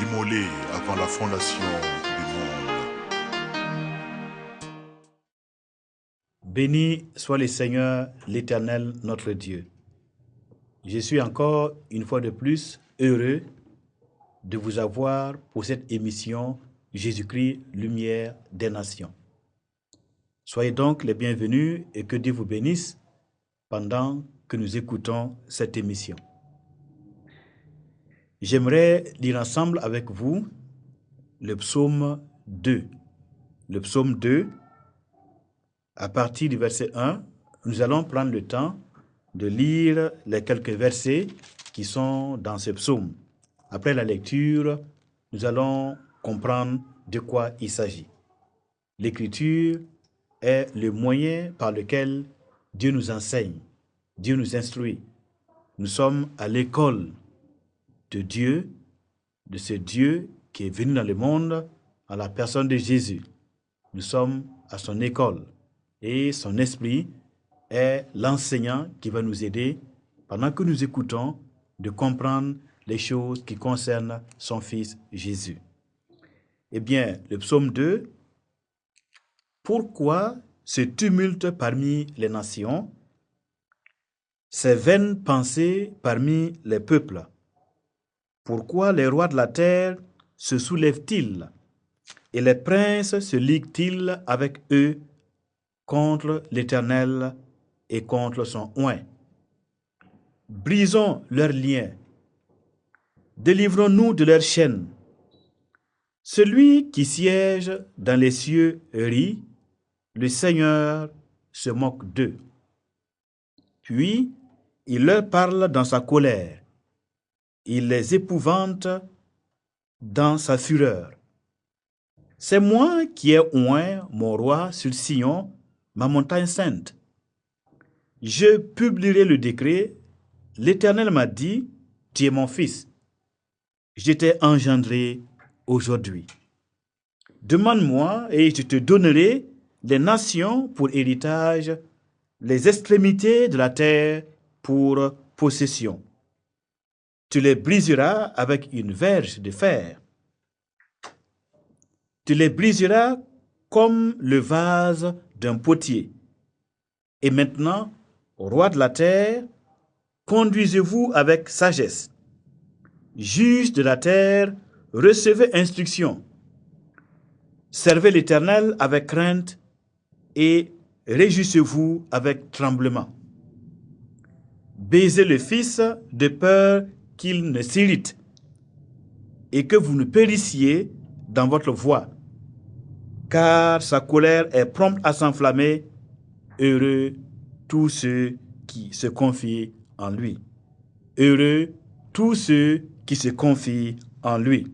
immolé avant la fondation du monde. Béni soit le Seigneur, l'Éternel, notre Dieu. Je suis encore, une fois de plus, heureux de vous avoir pour cette émission Jésus-Christ, lumière des nations. Soyez donc les bienvenus et que Dieu vous bénisse pendant que nous écoutons cette émission. J'aimerais lire ensemble avec vous le psaume 2. Le psaume 2, à partir du verset 1, nous allons prendre le temps de lire les quelques versets qui sont dans ce psaume. Après la lecture, nous allons comprendre de quoi il s'agit. L'écriture est le moyen par lequel Dieu nous enseigne, Dieu nous instruit. Nous sommes à l'école de Dieu, de ce Dieu qui est venu dans le monde à la personne de Jésus. Nous sommes à son école et son esprit est l'enseignant qui va nous aider pendant que nous écoutons de comprendre les choses qui concernent son Fils Jésus. Eh bien, le psaume 2, pourquoi ce tumulte parmi les nations, ces vaines pensées parmi les peuples? Pourquoi les rois de la terre se soulèvent-ils et les princes se liguent-ils avec eux contre l'Éternel et contre son oint? Brisons leurs liens, délivrons-nous de leurs chaînes. Celui qui siège dans les cieux rit, le Seigneur se moque d'eux. Puis il leur parle dans sa colère, il les épouvante dans sa fureur. C'est moi qui ai oint mon roi sur Sion, ma montagne sainte. Je publierai le décret. L'Éternel m'a dit, tu es mon fils. Je t'ai engendré aujourd'hui. Demande-moi et je te donnerai les nations pour héritage, les extrémités de la terre pour possession. Tu les briseras avec une verge de fer. Tu les briseras comme le vase d'un potier. Et maintenant, roi de la terre, conduisez-vous avec sagesse. Juges de la terre, recevez instruction. Servez l'Éternel avec crainte et réjouissez-vous avec tremblement. Baisez le Fils de peur qu'il ne s'irrite et que vous ne périssiez dans votre voie, car sa colère est prompte à s'enflammer. Heureux tous ceux qui se confient en lui. Heureux tous ceux qui se confient en lui.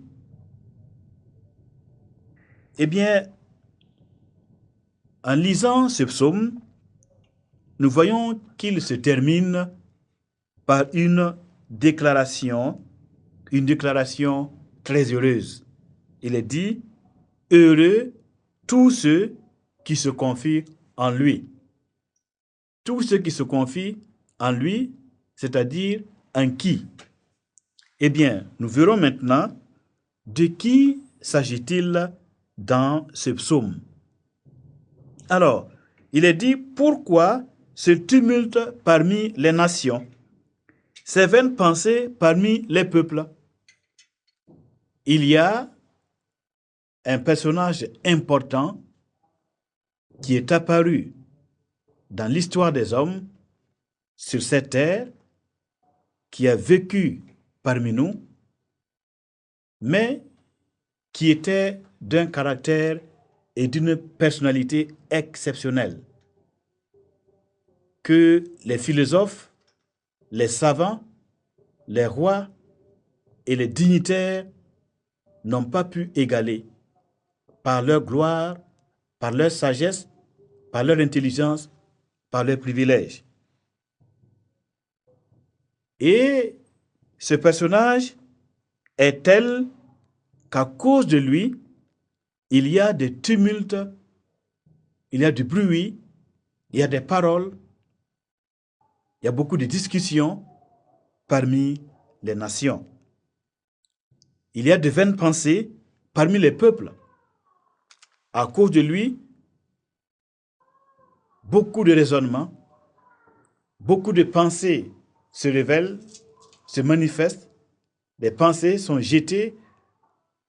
Eh bien, en lisant ce psaume, nous voyons qu'il se termine par une déclaration très heureuse. Il est dit, heureux tous ceux qui se confient en lui. Tous ceux qui se confient en lui, c'est-à-dire en qui? Eh bien, nous verrons maintenant de qui s'agit-il dans ce psaume. Alors, il est dit, pourquoi ce tumulte parmi les nations, ces vaines pensées parmi les peuples? Il y a un personnage important qui est apparu dans l'histoire des hommes sur cette terre, qui a vécu parmi nous, mais qui était d'un caractère et d'une personnalité exceptionnelle, que les philosophes, les savants, les rois et les dignitaires n'ont pas pu égaler par leur gloire, par leur sagesse, par leur intelligence, par leurs privilèges. Et ce personnage est tel qu'à cause de lui, il y a des tumultes, il y a du bruit, il y a des paroles, il y a beaucoup de discussions parmi les nations. il y a de vaines pensées parmi les peuples. À cause de lui, beaucoup de raisonnements, beaucoup de pensées se révèlent, se manifestent. Des pensées sont jetées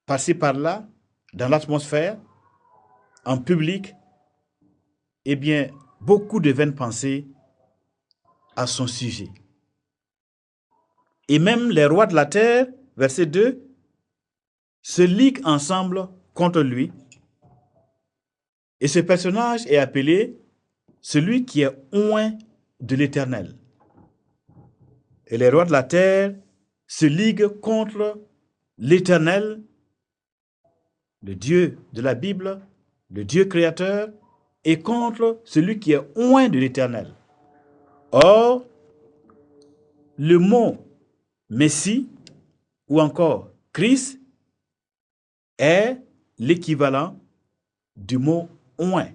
par-ci par-là dans l'atmosphère, en public. Eh bien, beaucoup de vaines pensées à son sujet. Et même les rois de la terre, verset 2, se liguent ensemble contre lui. Et ce personnage est appelé celui qui est oint de l'Éternel. Et les rois de la terre se liguent contre l'Éternel, le Dieu de la Bible, le Dieu créateur, et contre celui qui est oint de l'Éternel. Or, le mot Messie ou encore Christ est l'équivalent du mot oint.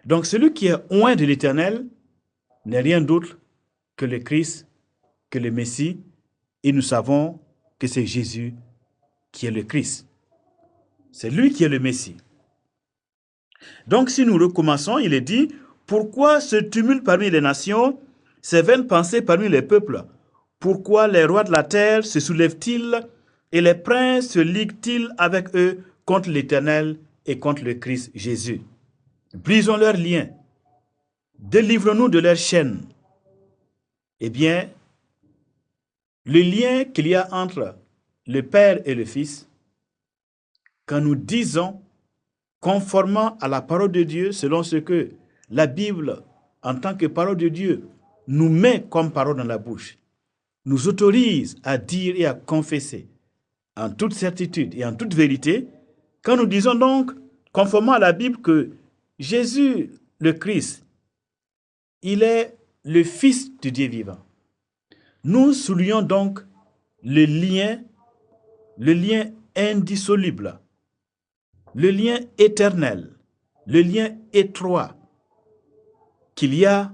Donc celui qui est oint de l'Éternel n'est rien d'autre que le Christ, que le Messie, et nous savons que c'est Jésus qui est le Christ. C'est lui qui est le Messie. Donc si nous recommençons, il est dit, pourquoi ce tumulte parmi les nations, ces vaines pensées parmi les peuples? Pourquoi les rois de la terre se soulèvent-ils et les princes se liguent-ils avec eux contre l'Éternel et contre le Christ Jésus? Brisons leurs liens, délivrons-nous de leurs chaînes. Eh bien, le lien qu'il y a entre le Père et le Fils, quand nous disons, conformément à la parole de Dieu, selon ce que la Bible, en tant que parole de Dieu, nous met comme parole dans la bouche, nous autorise à dire et à confesser en toute certitude et en toute vérité, quand nous disons donc, conformément à la Bible, que Jésus, le Christ, il est le Fils du Dieu vivant. Nous soulignons donc le lien indissoluble, le lien éternel, le lien étroit qu'il y a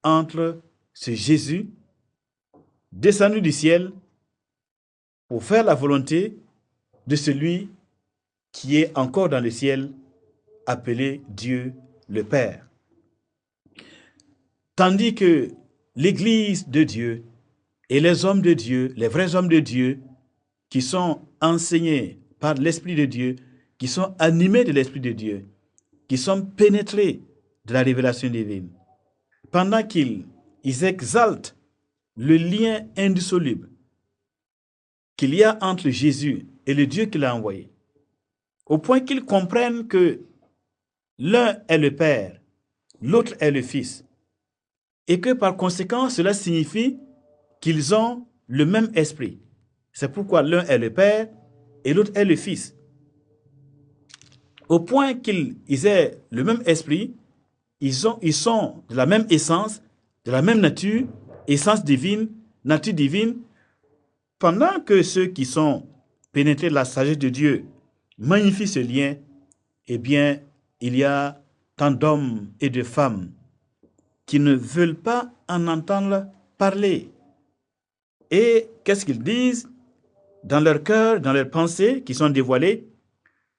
entre ce Jésus descendu du ciel pour faire la volonté de celui qui est encore dans le ciel, appelé Dieu le Père. Tandis que l'Église de Dieu et les hommes de Dieu, les vrais hommes de Dieu, qui sont enseignés par l'Esprit de Dieu, qui sont animés de l'Esprit de Dieu, qui sont pénétrés de la révélation divine, pendant qu'ils exaltent le lien indissoluble qu'il y a entre Jésus et le Dieu qu'il a envoyé, au point qu'ils comprennent que l'un est le Père, l'autre est le Fils, et que par conséquent, cela signifie qu'ils ont le même esprit. C'est pourquoi l'un est le Père et l'autre est le Fils. Au point qu'ils aient le même esprit, ils sont de la même essence, de la même nature, essence divine, nature divine, pendant que ceux qui sont pénétrés de la sagesse de Dieu magnifient ce lien, eh bien, il y a tant d'hommes et de femmes qui ne veulent pas en entendre parler. Et qu'est-ce qu'ils disent? Dans leur cœur, dans leurs pensées qui sont dévoilées,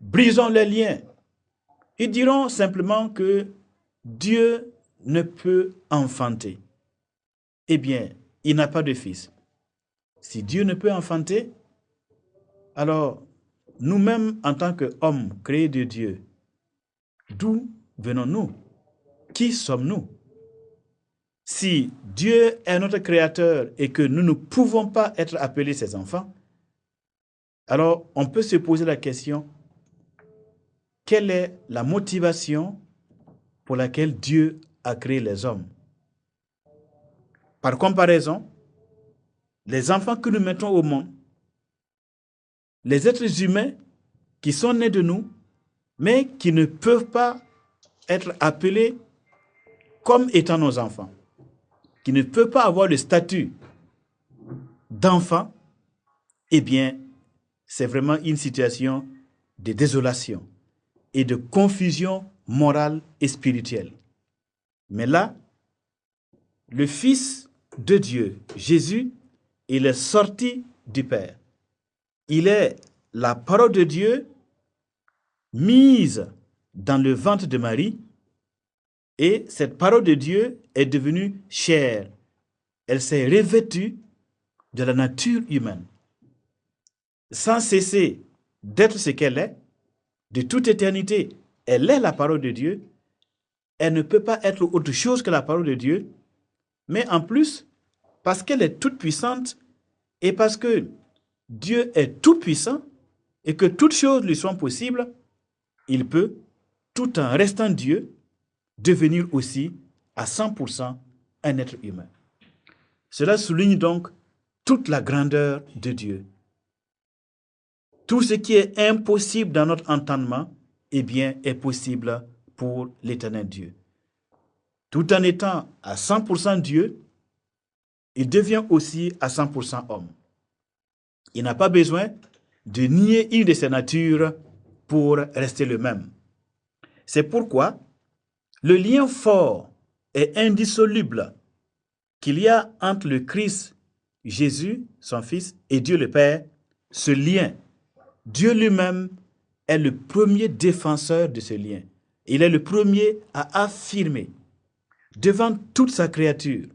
brisons les liens. Ils diront simplement que Dieu ne peut enfanter. Eh bien, il n'a pas de fils. Si Dieu ne peut enfanter, alors nous-mêmes, en tant qu'hommes créés de Dieu, d'où venons-nous? Qui sommes-nous? Si Dieu est notre créateur et que nous ne pouvons pas être appelés ses enfants, alors on peut se poser la question, quelle est la motivation pour laquelle Dieu a créé les hommes? Par comparaison, les enfants que nous mettons au monde, les êtres humains qui sont nés de nous, mais qui ne peuvent pas être appelés comme étant nos enfants, qui ne peuvent pas avoir le statut d'enfant, eh bien, c'est vraiment une situation de désolation et de confusion morale et spirituelle. Mais là, le Fils de Dieu, Jésus, il est sorti du Père. Il est la parole de Dieu mise dans le ventre de Marie, et cette parole de Dieu est devenue chair. Elle s'est revêtue de la nature humaine. Sans cesser d'être ce qu'elle est, de toute éternité, elle est la parole de Dieu. Elle ne peut pas être autre chose que la parole de Dieu, mais en plus, parce qu'elle est toute puissante et parce que Dieu est tout puissant et que toutes choses lui sont possibles, il peut, tout en restant Dieu, devenir aussi à 100% un être humain. Cela souligne donc toute la grandeur de Dieu. Tout ce qui est impossible dans notre entendement, eh bien, est possible pour l'éternel Dieu. Tout en étant à 100% Dieu, il devient aussi à 100% homme. Il n'a pas besoin de nier une de ses natures pour rester le même. C'est pourquoi le lien fort et indissoluble qu'il y a entre le Christ, Jésus, son Fils, et Dieu le Père, ce lien, Dieu lui-même est le premier défenseur de ce lien. Il est le premier à affirmer devant toute sa créature,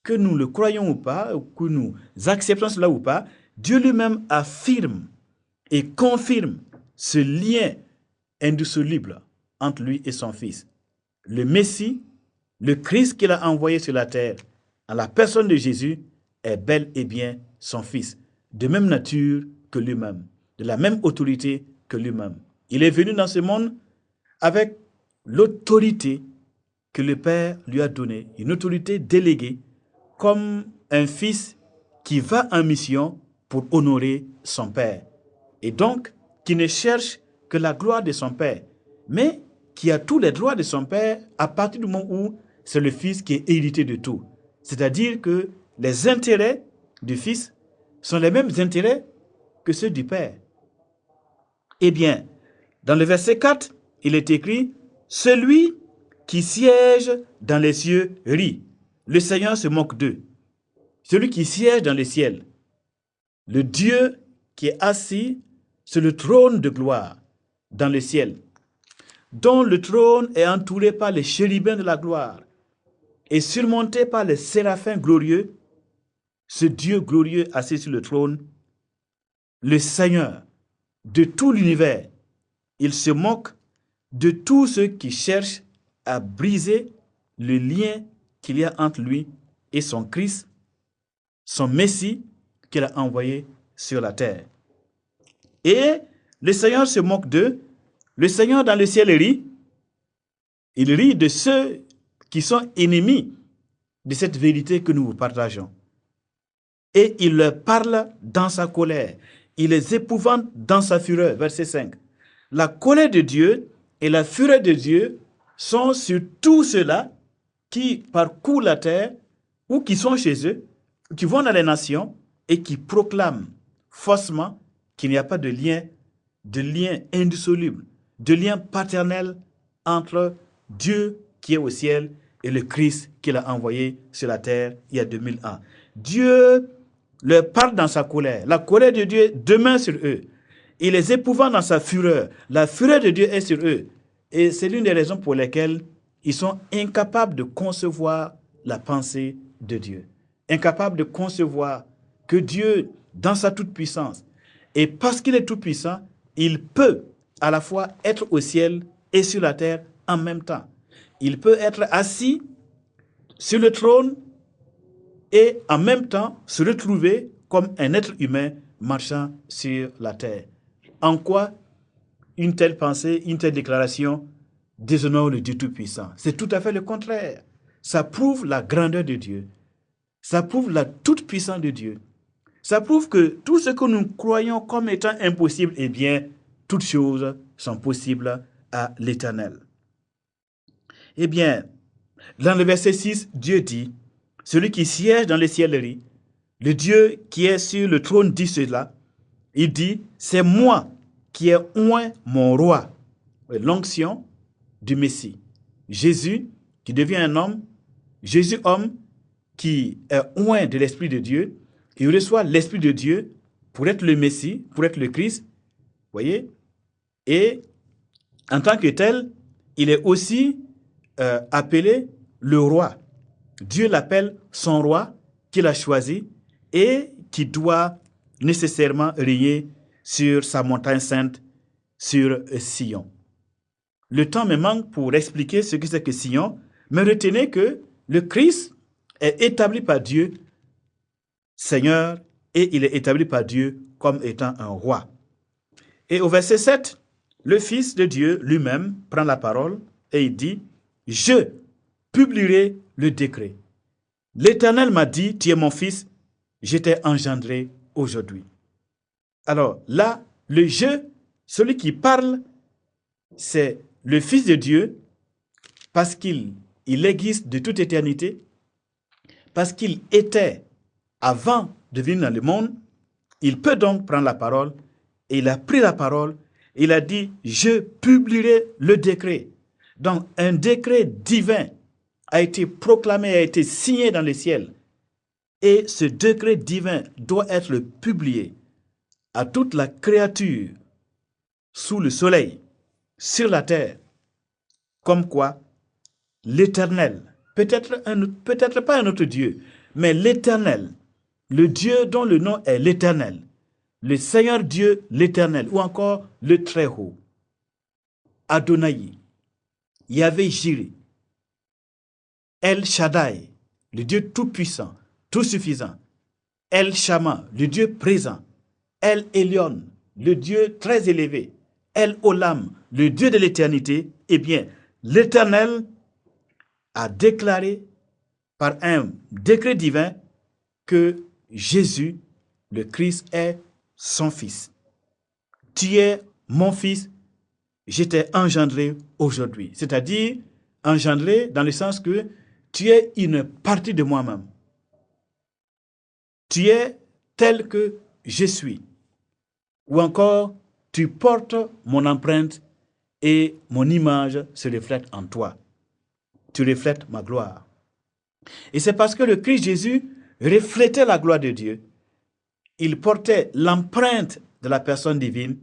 que nous le croyons ou pas, ou que nous acceptons cela ou pas, Dieu lui-même affirme et confirme ce lien indissoluble entre lui et son Fils. Le Messie, le Christ qu'il a envoyé sur la terre, en la personne de Jésus, est bel et bien son Fils, de même nature que lui-même, de la même autorité que lui-même. Il est venu dans ce monde avec l'autorité que le Père lui a donnée, une autorité déléguée, comme un fils qui va en mission pour honorer son Père. Et donc, qui ne cherche que la gloire de son Père, mais qui a tous les droits de son Père à partir du moment où c'est le Fils qui est hérité de tout. C'est-à-dire que les intérêts du Fils sont les mêmes intérêts que ceux du Père. Eh bien, dans le verset 4, il est écrit « Celui qui siège dans les cieux rit. Le Seigneur se moque d'eux. » Celui qui siège dans les ciels, le Dieu qui est assis sur le trône de gloire dans le ciel, dont le trône est entouré par les chérubins de la gloire et surmonté par les séraphins glorieux, ce Dieu glorieux assis sur le trône, le Seigneur de tout l'univers, il se moque de tous ceux qui cherchent à briser le lien qu'il y a entre lui et son Christ, son Messie qu'il a envoyé sur la terre. Et le Seigneur se moque d'eux. Le Seigneur dans le ciel rit. Il rit de ceux qui sont ennemis de cette vérité que nous vous partageons. Et il leur parle dans sa colère. Il les épouvante dans sa fureur. Verset 5. La colère de Dieu et la fureur de Dieu sont sur tous ceux-là qui parcourent la terre ou qui sont chez eux, qui vont dans les nations et qui proclament faussement qu'il n'y a pas de lien indissoluble, de lien paternel entre Dieu qui est au ciel et le Christ qu'il a envoyé sur la terre il y a 2000 ans. Dieu leur parle dans sa colère. La colère de Dieu demeure sur eux. Il les épouvante dans sa fureur. La fureur de Dieu est sur eux. Et c'est l'une des raisons pour lesquelles ils sont incapables de concevoir la pensée de Dieu. Incapables de concevoir que Dieu, dans sa toute-puissance, et parce qu'il est tout-puissant, il peut à la fois être au ciel et sur la terre en même temps. Il peut être assis sur le trône et en même temps se retrouver comme un être humain marchant sur la terre. En quoi une telle pensée, une telle déclaration déshonore le Dieu Tout-Puissant? C'est tout à fait le contraire. Ça prouve la grandeur de Dieu. Ça prouve la toute-puissance de Dieu. Ça prouve que tout ce que nous croyons comme étant impossible, eh bien, toutes choses sont possibles à l'Éternel. Eh bien, dans le verset 6, Dieu dit, « Celui qui siège dans les ciels rit. » Le Dieu qui est sur le trône dit cela. Il dit, « C'est moi qui ai oint mon roi. » L'onction du Messie. Jésus qui devient un homme, Jésus homme qui est oint de l'Esprit de Dieu, il reçoit l'Esprit de Dieu pour être le Messie, pour être le Christ, voyez, et en tant que tel, il est aussi appelé le roi. Dieu l'appelle son roi qu'il a choisi et qui doit nécessairement régner sur sa montagne sainte, sur Sion. Le temps me manque pour expliquer ce que c'est que Sion, mais retenez que le Christ est établi par Dieu, Seigneur, et il est établi par Dieu comme étant un roi. Et au verset 7, le Fils de Dieu lui-même prend la parole et il dit, « Je publierai le décret. L'Éternel m'a dit, tu es mon fils, je t'ai engendré aujourd'hui. » Alors là, le « je », celui qui parle, c'est le Fils de Dieu, parce qu'il existe de toute éternité, parce qu'il était avant de venir dans le monde, il peut donc prendre la parole, et il a pris la parole, et il a dit, je publierai le décret. Donc un décret divin a été proclamé, a été signé dans le ciel, et ce décret divin doit être publié à toute la créature sous le soleil, sur la terre, comme quoi l'Éternel, peut-être pas un autre Dieu, mais l'Éternel, le Dieu dont le nom est l'Éternel, le Seigneur Dieu l'Éternel, ou encore le Très-Haut, Adonai, Yahvé Jireh, El Shaddai, le Dieu tout-puissant, tout-suffisant, El Shammah, le Dieu présent, El Elyon, le Dieu très élevé, El Olam, le Dieu de l'éternité, eh bien, l'Éternel a déclaré par un décret divin que Jésus, le Christ, est son fils. Tu es mon fils, je t'ai engendré aujourd'hui. C'est-à-dire, engendré dans le sens que tu es une partie de moi-même. Tu es tel que je suis. Ou encore, tu portes mon empreinte et mon image se reflète en toi. Tu reflètes ma gloire. Et c'est parce que le Christ Jésus reflétait la gloire de Dieu. Il portait l'empreinte de la personne divine.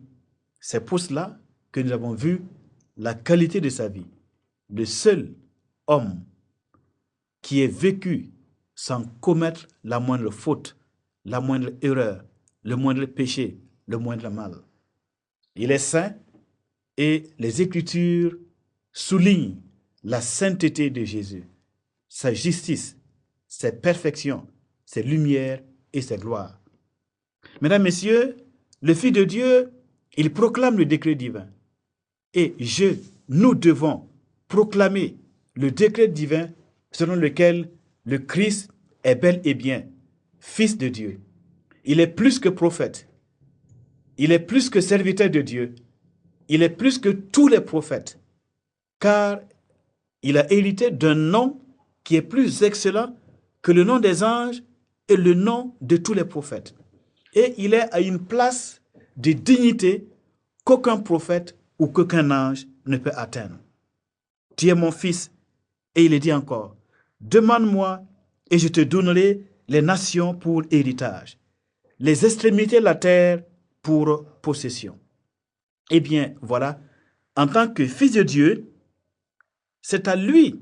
C'est pour cela que nous avons vu la qualité de sa vie. Le seul homme qui ait vécu sans commettre la moindre faute, la moindre erreur, le moindre péché, le moindre mal. Il est saint et les Écritures soulignent la sainteté de Jésus, sa justice, sa perfection, ses lumières et ses gloires. Mesdames, Messieurs, le Fils de Dieu, il proclame le décret divin. Et nous devons proclamer le décret divin selon lequel le Christ est bel et bien Fils de Dieu. Il est plus que prophète. Il est plus que serviteur de Dieu. Il est plus que tous les prophètes. Car il a hérité d'un nom qui est plus excellent que le nom des anges et le nom de tous les prophètes. Et il est à une place de dignité qu'aucun prophète ou qu'aucun ange ne peut atteindre. Tu es mon fils, et il est dit encore, demande-moi et je te donnerai les nations pour héritage, les extrémités de la terre pour possession. Eh bien, voilà, en tant que fils de Dieu, c'est à lui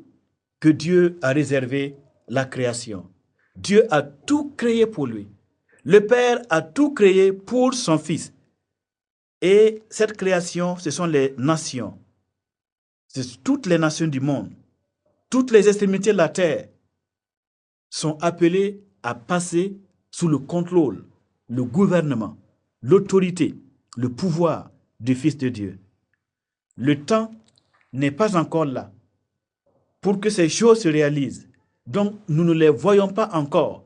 que Dieu a réservé la création. Dieu a tout créé pour lui. Le Père a tout créé pour son Fils. Et cette création, ce sont les nations. C'est toutes les nations du monde. Toutes les extrémités de la terre sont appelées à passer sous le contrôle, le gouvernement, l'autorité, le pouvoir du Fils de Dieu. Le temps n'est pas encore là pour que ces choses se réalisent. Donc, nous ne les voyons pas encore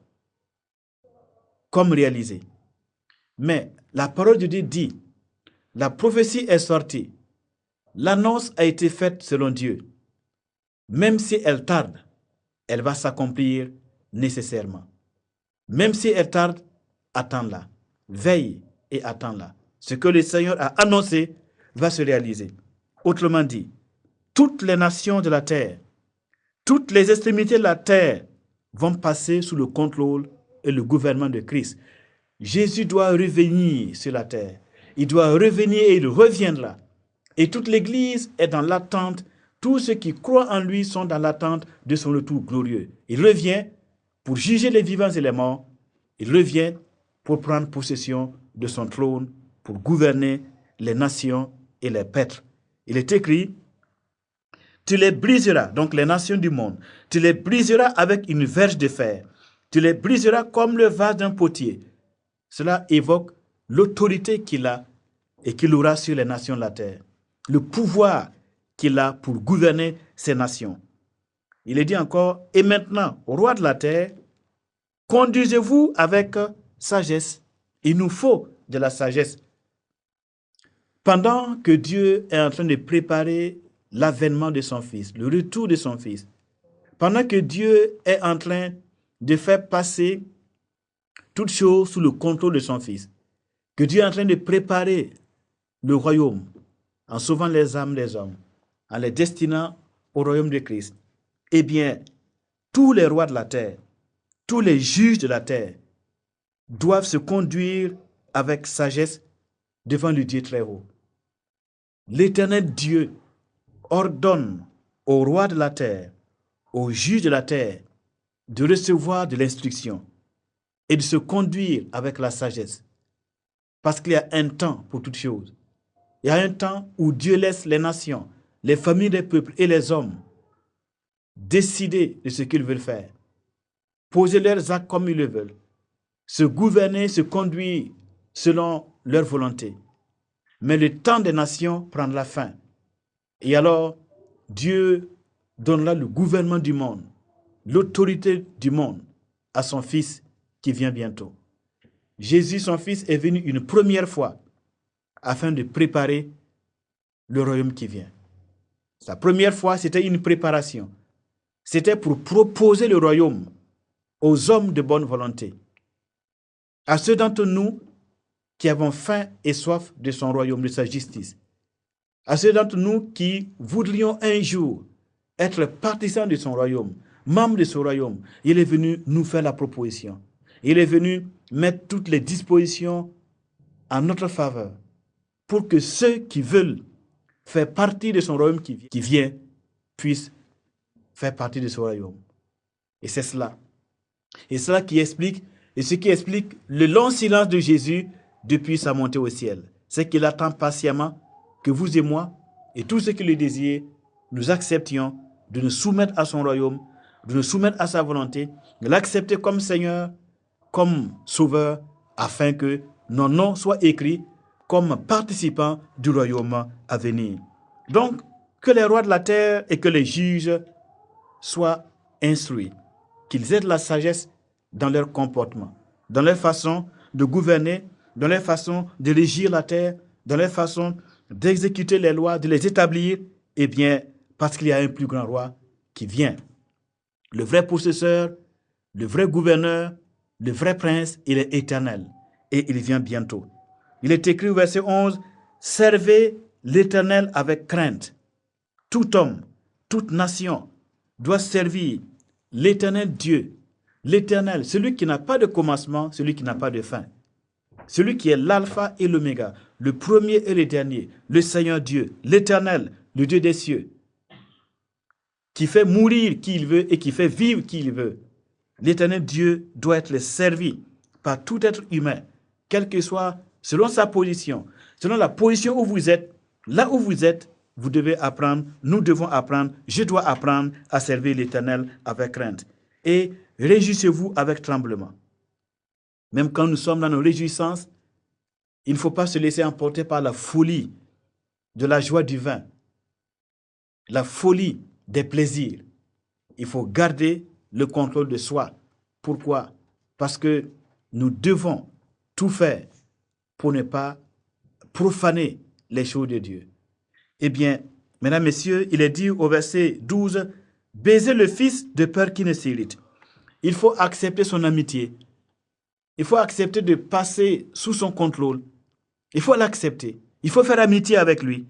comme réalisées. Mais la parole de Dieu dit, la prophétie est sortie, l'annonce a été faite selon Dieu. Même si elle tarde, elle va s'accomplir nécessairement. Même si elle tarde, attends-la. Veille et attends-la. Ce que le Seigneur a annoncé va se réaliser. Autrement dit, toutes les nations de la terre, toutes les extrémités de la terre vont passer sous le contrôle et le gouvernement de Christ. Jésus doit revenir sur la terre. Il doit revenir et il reviendra. Et toute l'Église est dans l'attente. Tous ceux qui croient en lui sont dans l'attente de son retour glorieux. Il revient pour juger les vivants et les morts. Il revient pour prendre possession de son trône, pour gouverner les nations et les peuples. Il est écrit, tu les briseras, donc les nations du monde, tu les briseras avec une verge de fer. Tu les briseras comme le vase d'un potier. Cela évoque l'autorité qu'il a et qu'il aura sur les nations de la terre. Le pouvoir qu'il a pour gouverner ces nations. Il est dit encore, et maintenant, roi de la terre, conduisez-vous avec sagesse. Il nous faut de la sagesse. Pendant que Dieu est en train de préparer l'avènement de son Fils, le retour de son Fils, pendant que Dieu est en train de faire passer toutes choses sous le contrôle de son Fils, que Dieu est en train de préparer le royaume en sauvant les âmes des hommes, en les destinant au royaume de Christ, eh bien, tous les rois de la terre, tous les juges de la terre doivent se conduire avec sagesse devant le Dieu très haut. L'Éternel Dieu ordonne aux rois de la terre, aux juges de la terre, de recevoir de l'instruction et de se conduire avec la sagesse. Parce qu'il y a un temps pour toutes choses. Il y a un temps où Dieu laisse les nations, les familles des peuples et les hommes décider de ce qu'ils veulent faire, poser leurs actes comme ils le veulent, se gouverner, se conduire selon leur volonté. Mais le temps des nations prendra fin. Et alors, Dieu donnera le gouvernement du monde, l'autorité du monde à son Fils qui vient bientôt. Jésus, son Fils, est venu une première fois afin de préparer le royaume qui vient. Sa première fois, c'était une préparation. C'était pour proposer le royaume aux hommes de bonne volonté, à ceux d'entre nous qui avons faim et soif de son royaume, de sa justice, à ceux d'entre nous qui voudrions un jour être partisans de son royaume, membres de son royaume. Il est venu nous faire la proposition. Il est venu mettre toutes les dispositions en notre faveur pour que ceux qui veulent faire partie de son royaume qui vient puissent faire partie de ce royaume. Et c'est cela. Et c'est cela qui explique, et ce qui explique le long silence de Jésus depuis sa montée au ciel. C'est qu'il attend patiemment que vous et moi, et tous ceux qui le désirent, nous acceptions de nous soumettre à son royaume, de nous soumettre à sa volonté, de l'accepter comme Seigneur, comme Sauveur, afin que nos noms soient écrits comme participants du royaume à venir. Donc, que les rois de la terre et que les juges soient instruits, qu'ils aient de la sagesse dans leur comportement, dans leur façon de gouverner, dans leur façon de régir la terre, dans leur façon d'exécuter les lois, de les établir, eh bien, parce qu'il y a un plus grand roi qui vient. Le vrai possesseur, le vrai gouverneur, le vrai prince, il est éternel et il vient bientôt. Il est écrit au verset 11, « Servez l'Éternel avec crainte. Tout homme, toute nation doit servir l'Éternel Dieu, l'Éternel, celui qui n'a pas de commencement, celui qui n'a pas de fin. Celui qui est l'alpha et l'oméga, le premier et le dernier, le Seigneur Dieu, l'Éternel, le Dieu des cieux, qui fait mourir qui il veut et qui fait vivre qui il veut. L'Éternel Dieu doit être servi par tout être humain, quel que soit, selon sa position, selon la position où vous êtes, là où vous êtes, vous devez apprendre, nous devons apprendre, je dois apprendre à servir l'Éternel avec crainte. Et réjouissez-vous avec tremblement. Même quand nous sommes dans nos réjouissances, il ne faut pas se laisser emporter par la folie de la joie du vin, la folie des plaisirs. Il faut garder le contrôle de soi. Pourquoi? Parce que nous devons tout faire pour ne pas profaner les choses de Dieu. Eh bien, mesdames, messieurs, il est dit au verset 12, « Baisez le Fils de peur qu'il ne s'irrite. » Il faut accepter son amitié. Il faut accepter de passer sous son contrôle. Il faut l'accepter. Il faut faire amitié avec lui,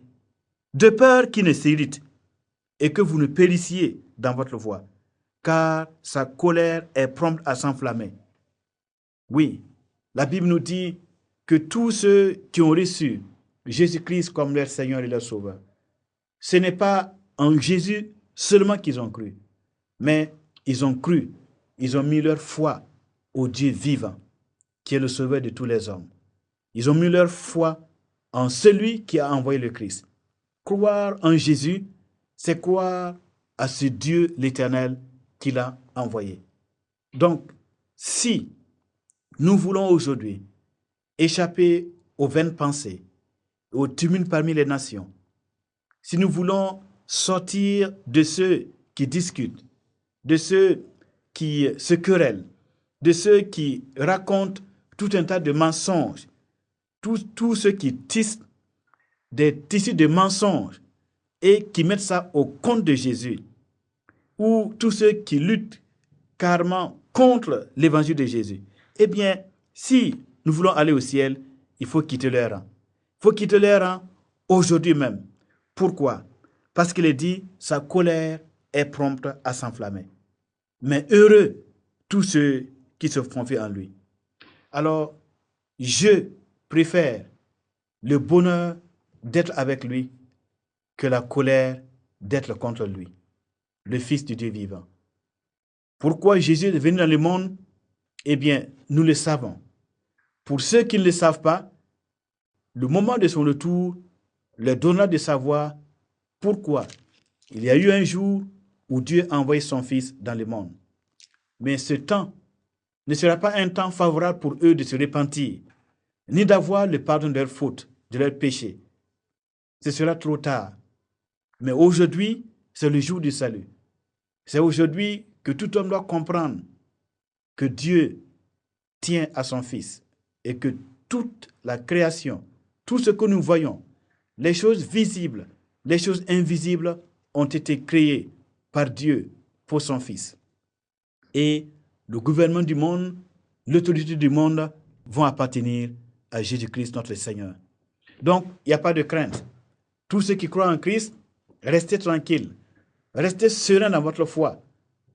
de peur qu'il ne s'irrite et que vous ne périssiez dans votre voie, car sa colère est prompte à s'enflammer. Oui, La Bible nous dit que tous ceux qui ont reçu Jésus-Christ comme leur Seigneur et leur Sauveur, ce n'est pas en Jésus seulement qu'ils ont cru, mais ils ont cru, ils ont mis leur foi au Dieu vivant, qui est le Sauveur de tous les hommes. Ils ont mis leur foi en celui qui a envoyé le Christ. Croire en Jésus, c'est croire à ce Dieu l'Éternel qu'il a envoyé. Donc, si nous voulons aujourd'hui échapper aux vaines pensées, au tumulte parmi les nations, si nous voulons sortir de ceux qui discutent, de ceux qui se querellent, de ceux qui racontent tout un tas de mensonges, tous ceux qui tissent des tissus de mensonges et qui mettent ça au compte de Jésus, ou tous ceux qui luttent carrément contre l'évangile de Jésus, eh bien, si nous voulons aller au ciel, il faut quitter leur rang. Il faut quitter leur rang aujourd'hui même. Pourquoi? Parce qu'il est dit, sa colère est prompte à s'enflammer. Mais heureux tous ceux qui se confient en lui. Alors, je préfère le bonheur d'être avec lui que la colère d'être contre lui, le Fils du Dieu vivant. Pourquoi Jésus est venu dans le monde? Eh bien, nous le savons. Pour ceux qui ne le savent pas, le moment de son retour leur donnera de savoir pourquoi il y a eu un jour où Dieu a envoyé son Fils dans le monde. Mais ce temps ne sera pas un temps favorable pour eux de se repentir, ni d'avoir le pardon de leurs fautes, de leurs péchés. Ce sera trop tard. Mais aujourd'hui, c'est le jour du salut. C'est aujourd'hui que tout homme doit comprendre que Dieu tient à son Fils et que toute la création, tout ce que nous voyons, les choses visibles, les choses invisibles ont été créées par Dieu pour son Fils. Et le gouvernement du monde, l'autorité du monde vont appartenir à Jésus-Christ notre Seigneur. Donc, il n'y a pas de crainte. Tous ceux qui croient en Christ, restez tranquilles, restez sereins dans votre foi,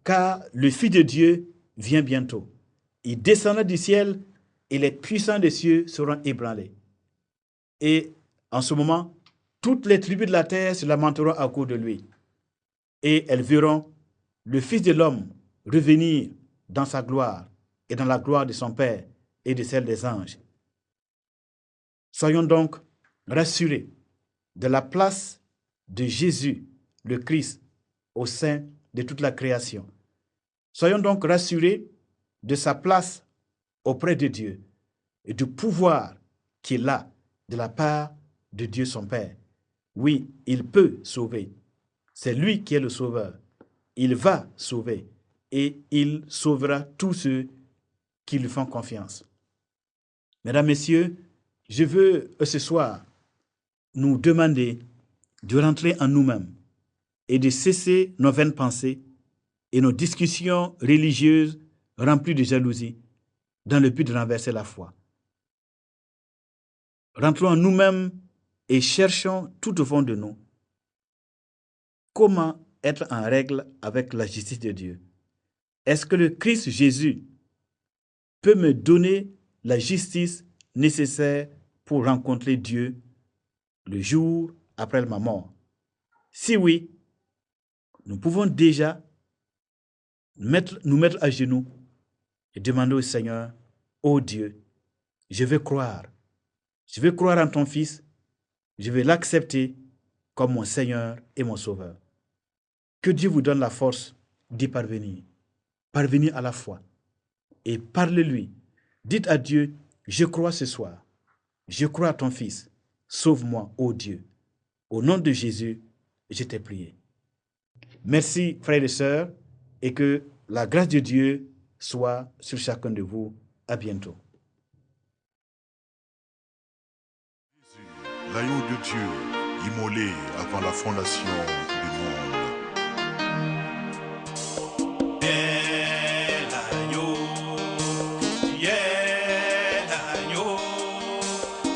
car le Fils de Dieu vient bientôt. Il descendra du ciel et les puissants des cieux seront ébranlés. Et en ce moment, toutes les tribus de la terre se lamenteront à cause de lui. Et elles verront le Fils de l'homme revenir dans sa gloire et dans la gloire de son Père et de celle des anges. Soyons donc rassurés de la place de Jésus, le Christ, au sein de toute la création. Soyons donc rassurés de sa place auprès de Dieu et du pouvoir qu'il a de la part de Dieu son Père. Oui, il peut sauver. C'est lui qui est le sauveur. Il va sauver et il sauvera tous ceux qui lui font confiance. Mesdames, Messieurs, je veux ce soir nous demander de rentrer en nous-mêmes et de cesser nos vaines pensées et nos discussions religieuses remplies de jalousie dans le but de renverser la foi. Rentrons en nous-mêmes et cherchons tout au fond de nous comment être en règle avec la justice de Dieu. Est-ce que le Christ Jésus peut me donner la justice nécessaire pour rencontrer Dieu le jour après ma mort? Si oui, nous pouvons déjà nous mettre à genoux et demander au Seigneur, ô Dieu, je veux croire en ton Fils, je vais l'accepter comme mon Seigneur et mon Sauveur. Que Dieu vous donne la force d'y parvenir à la foi et parlez-lui. Dites à Dieu, je crois ce soir, je crois à ton Fils, sauve-moi, ô Dieu. Au nom de Jésus, je t'ai prié. Merci, frères et sœurs, et que la grâce de Dieu soit sur chacun de vous. À bientôt. L'agneau de Dieu, immolé avant la fondation du monde.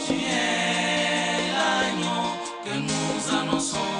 Tu es l'agneau que nous annonçons.